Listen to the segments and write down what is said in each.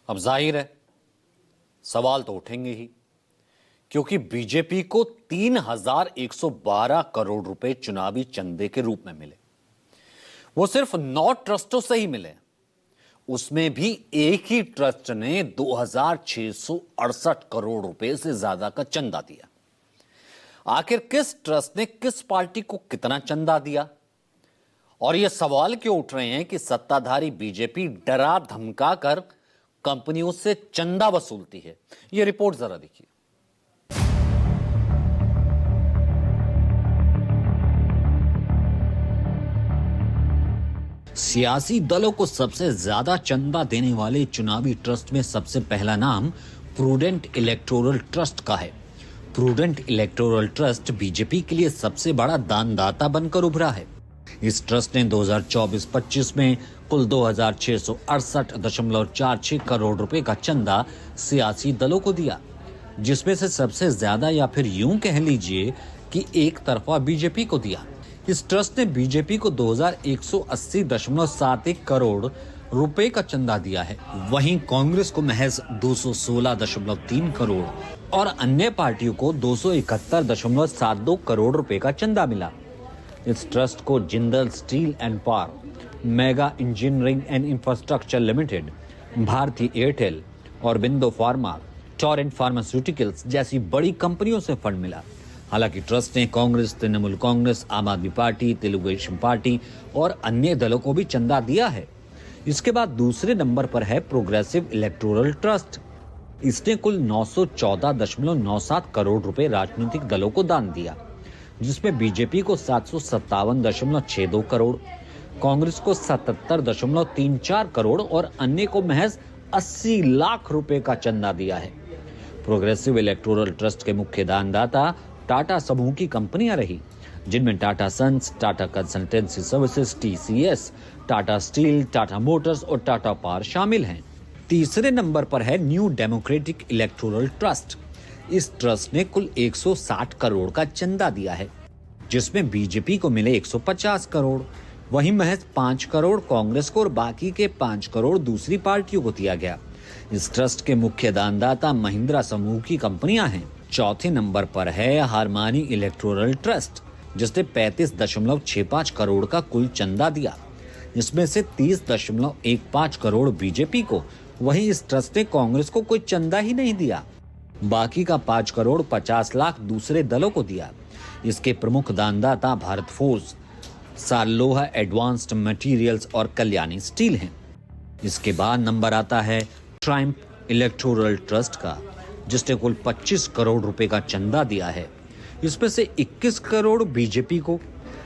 अब जाहिर है सवाल तो उठेंगे ही, क्योंकि बीजेपी को 3,112 करोड़ रुपए चुनावी चंदे के रूप में मिले। वो सिर्फ 9 ट्रस्टों से ही मिले। उसमें भी एक ही ट्रस्ट ने 2,668 करोड़ रुपए से ज्यादा का चंदा दिया। आखिर किस ट्रस्ट ने किस पार्टी को कितना चंदा दिया? और यह सवाल क्यों उठ रहे हैं कि सत्ताधारी बीजेपी डरा धमका कर कंपनियों से चंदा वसूलती है? यह रिपोर्ट जरा देखिए। सियासी दलों को सबसे ज्यादा चंदा देने वाले चुनावी ट्रस्ट में सबसे पहला नाम प्रूडेंट इलेक्टोरल ट्रस्ट का है। प्रूडेंट इलेक्टोरल ट्रस्ट बीजेपी के लिए सबसे बड़ा दानदाता बनकर उभरा है। इस ट्रस्ट ने 2024-25 में कुल 2,668.46 करोड़ रुपए का चंदा सियासी दलों को दिया, जिसमें से सबसे ज्यादा या फिर यूं कह लीजिए कि एक तरफा बीजेपी को दिया। इस ट्रस्ट ने बीजेपी को 2,180.71 करोड़ रुपए का चंदा दिया है। वहीं कांग्रेस को महज 216.3 करोड़ और अन्य पार्टियों को 271.72 करोड़ रुपए का चंदा मिला। इस ट्रस्ट को Jindal steel and power, mega engineering and infrastructure limited, Bharti Airtel और बिंदो फार्मा, टोरेंट फार्मास्यूटिकल्स जैसी बड़ी कंपनियों से फंड मिला। हालांकि ट्रस्ट ने कांग्रेस, तृणमूल कांग्रेस, आम आदमी पार्टी, तेलुगु देशम पार्टी और अन्य दलों को भी चंदा दिया है। इसके बाद दूसरे नंबर पर है प्रोग्रेसिव इलेक्टोरल ट्रस्ट। इसने कुल 914.97 करोड़ रुपए राजनीतिक दलों को दान दिया, जिसमें बीजेपी को 757.62 करोड़, कांग्रेस को 77.34 करोड़ और अन्य को महज 80 लाख रुपए का चंदा दिया है। प्रोग्रेसिव इलेक्टोरल ट्रस्ट के मुख्य दानदाता टाटा समूह की कंपनियां रही, जिनमें Tata sons, Tata consultancy services TCS, Tata steel, Tata motors और टाटा पावर शामिल हैं। तीसरे नंबर पर है न्यू डेमोक्रेटिक इलेक्टोरल ट्रस्ट। इस ट्रस्ट ने कुल 160 करोड़ का चंदा दिया है, जिसमें बीजेपी को मिले 150 करोड़, वहीं महज 5 करोड़ कांग्रेस को और बाकी के 5 करोड़ दूसरी पार्टियों को दिया गया। इस ट्रस्ट के मुख्य दानदाता महिंद्रा समूह की कंपनियां हैं। चौथे नंबर पर है हारमानी इलेक्टोरल ट्रस्ट, जिसने 35.65 करोड़ का कुल चंदा दिया। इसमें से 30.15 करोड़ बीजेपी को, वहीं इस ट्रस्ट ने कांग्रेस को कोई चंदा ही नहीं दिया। बाकी का 5 करोड़ 50 लाख दूसरे दलों को दिया। इसके प्रमुख दानदाता भारत फोर्स, सालोहा एडवांस्ड मटेरियल्स और कल्याणी स्टील हैं। इसके बाद नंबर आता है ट्रायम्फ इलेक्टोरल ट्रस्ट का, जिसने कुल 25 करोड़ रुपए का चंदा दिया है। इसमें से 21 करोड़ बीजेपी को।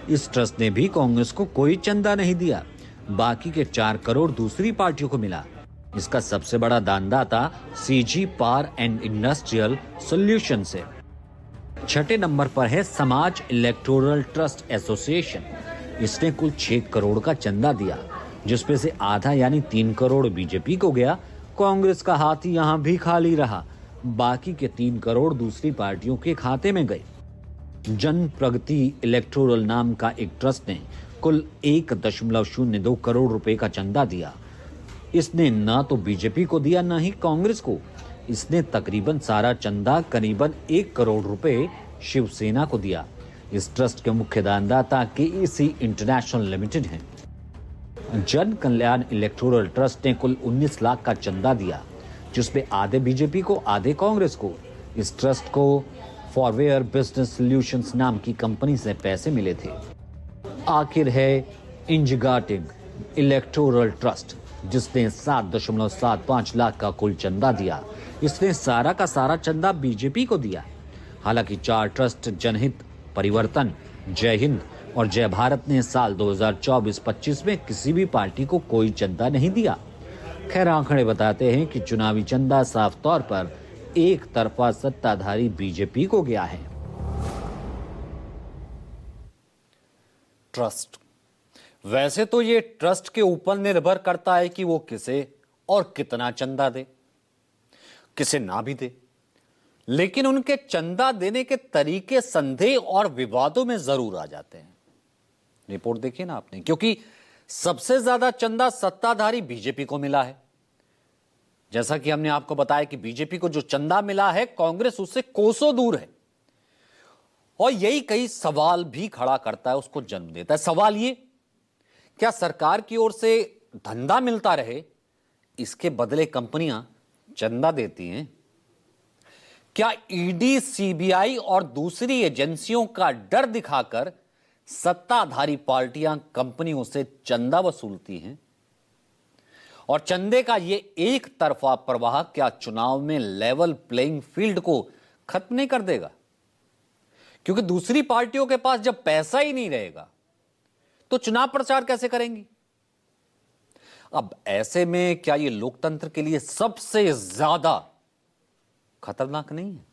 इस ट्रस्ट ने भी कांग्रेस को कोई चंदा नहीं दिया। बाकी के 4 करोड़ दूसरी पार्टियों को मिला। इसका सबसे बड़ा दानदाता CG power and industrial solutions है। छठे नंबर पर है समाज इलेक्टोरल ट्रस्ट एसोसिएशन। इसने कुल 6 करोड़ का चंदा दिया, जिसमें से आधा यानी 3 करोड़ बीजेपी को गया। कांग्रेस का हाथ यहां भी खाली रहा। बाकी के 3 करोड़ दूसरी पार्टियों के खाते में गए। जन प्रगति इलेक्टोरल नाम का एक ट्रस्ट ने कुल 1.02 करोड़ रुपए का चंदा दिया। इसने न तो बीजेपी को दिया न ही कांग्रेस को। इसने तकरीबन सारा चंदा करीबन 1 करोड़ रुपए शिवसेना को दिया। इस ट्रस्ट के मुख्य दानदाता KEC इंटरनेशनल लिमिटेड हैं। जन कल्याण इलेक्टोरल ट्रस्ट ने कुल 19 लाख का चंदा दिया, जिसमें आधे बीजेपी को, आधे कांग्रेस को। इस ट्रस्ट को फॉरवेयर बिजनेस सॉल्यूशंस नाम की कंपनी से पैसे मिले थे। आखिर है इंजगाटिंग इलेक्टोरल ट्रस्ट, जिसने 7.75 लाख का कुल चंदा दिया। इसने सारा का सारा चंदा बीजेपी को दिया। हालांकि 4 ट्रस्ट जनहित, परिवर्तन, जय हिंद और जय भारत ने साल 2024-25 में किसी भी पार्टी को कोई चंदा नहीं दिया। खैर, आंकड़े बताते हैं कि चुनावी चंदा साफ तौर पर एक तरफा सत्ताधारी बीजेपी को गया है। ट्रस्ट, वैसे तो ये ट्रस्ट के ऊपर निर्भर करता है कि वो किसे और कितना चंदा दे, किसे ना भी दे, लेकिन उनके चंदा देने के तरीके संदेह और विवादों में जरूर आ जाते हैं। रिपोर्ट देखिए ना आपने, क्योंकि सबसे ज्यादा चंदा सत्ताधारी बीजेपी को मिला है। जैसा कि हमने आपको बताया कि बीजेपी को जो चंदा मिला है, कांग्रेस उससे कोसों दूर है और यही कई सवाल भी खड़ा करता है, उसको जन्म देता है। सवाल ये, क्या सरकार की ओर से धंधा मिलता रहे, इसके बदले कंपनियां चंदा देती हैं? क्या ईडी, सीबीआई और दूसरी एजेंसियों का डर दिखाकर सत्ताधारी पार्टियां कंपनियों से चंदा वसूलती हैं? और चंदे का यह एक तरफा प्रवाह क्या चुनाव में लेवल प्लेइंग फील्ड को खत्म नहीं कर देगा? क्योंकि दूसरी पार्टियों के पास जब पैसा ही नहीं रहेगा तो चुनाव प्रचार कैसे करेंगी? अब ऐसे में क्या यह लोकतंत्र के लिए सबसे ज्यादा खतरनाक नहीं है?